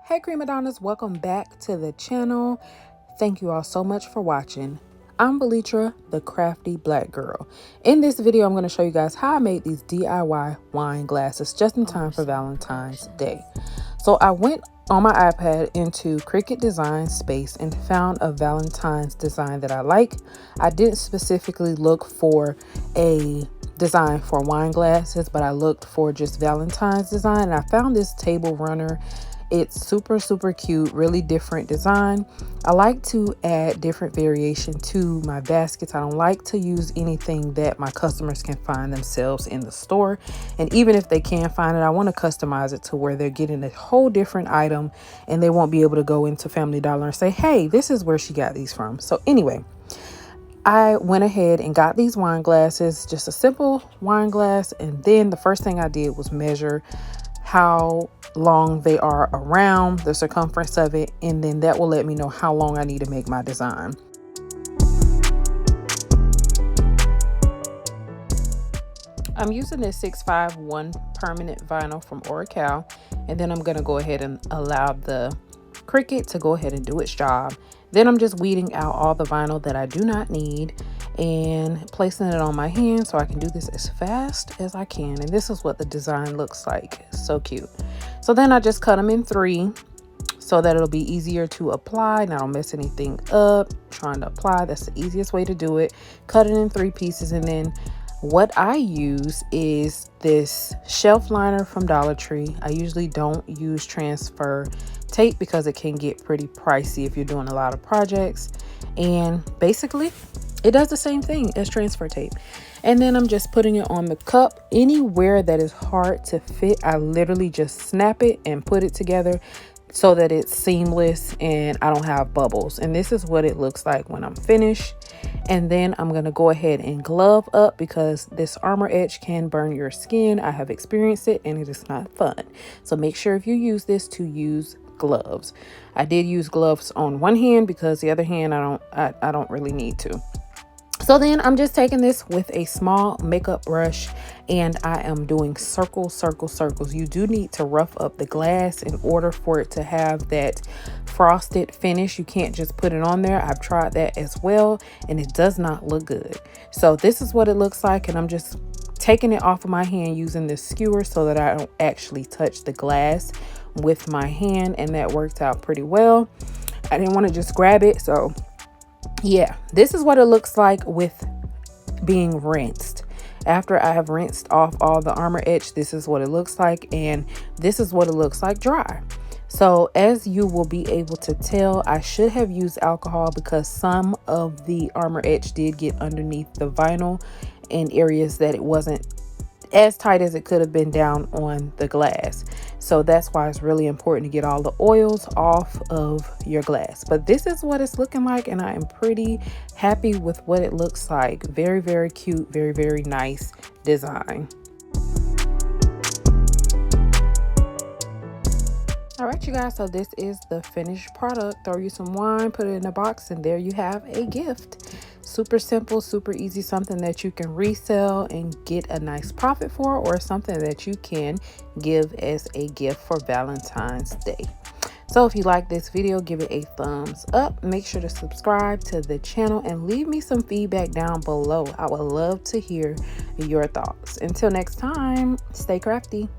Hey Crea'Madonas, welcome back to the channel. Thank you all so much for watching. I'm Valitra, the crafty black girl. In this video, I'm going to show you guys how I made these DIY wine glasses just in time for Valentine's Day. So I went on my iPad into Cricut Design Space and found a Valentine's design that I like. I didn't specifically look for a design for wine glasses, but I looked for just Valentine's design, and I found this table runner. It's super cute, really different design. I like to add different variation to my baskets. I don't like to use anything that my customers can find themselves in the store. And even if they can find it, I want to customize it to where they're getting a whole different item and they won't be able to go into Family Dollar and say, hey, this is where she got these from. So anyway, I went ahead and got these wine glasses, just a simple wine glass. And then the first thing I did was measure how long they are around the circumference of it, and then that will let me know how long I need to make my design. I'm using this 651 permanent vinyl from Oracal, and then I'm going to go ahead and allow the Cricut to go ahead and do its job. Then I'm just weeding out all the vinyl that I do not need and placing it on my hand so I can do this as fast as I can. And this is what the design looks like. So cute. So then I just cut them in 3 so that it'll be easier to apply and I don't mess anything up trying to apply. That's the easiest way to do it. Cut it in 3 pieces, and then what I use is this shelf liner from Dollar Tree. I usually don't use transfer tape because it can get pretty pricey if you're doing a lot of projects, and basically it does the same thing as transfer tape. And then I'm just putting it on the cup. Anywhere that is hard to fit, I literally just snap it and put it together so that it's seamless and I don't have bubbles. And this is what it looks like when I'm finished. And then I'm going to go ahead and glove up because this armor edge can burn your skin. I have experienced it and it is not fun. So make sure if you use this to use gloves. I did use gloves on one hand because the other hand I don't really need to. So then I'm just taking this with a small makeup brush and I am doing circles. You do need to rough up the glass in order for it to have that frosted finish. You can't just put it on there. I've tried that as well and it does not look good. So this is what it looks like, and I'm just taking it off of my hand using this skewer so that I don't actually touch the glass with my hand, and that worked out pretty well. I didn't want to just grab it, so yeah, this is what it looks like with being rinsed. After I have rinsed off all the armor edge, this is what it looks like, and this is what it looks like dry. So as you will be able to tell, I should have used alcohol because some of the armor edge did get underneath the vinyl in areas that it wasn't as tight as it could have been down on the glass. So that's why it's really important to get all the oils off of your glass. But this is what it's looking like, and I am pretty happy with what it looks like. Very cute, very nice design. All right, you guys, so this is the finished product. Throw you some wine, put it in a box, and there you have a gift. Super simple, super easy, something that you can resell and get a nice profit for, or something that you can give as a gift for Valentine's Day. So if you like this video, give it a thumbs up. Make sure to subscribe to the channel and leave me some feedback down below. I would love to hear your thoughts. Until next time, stay crafty.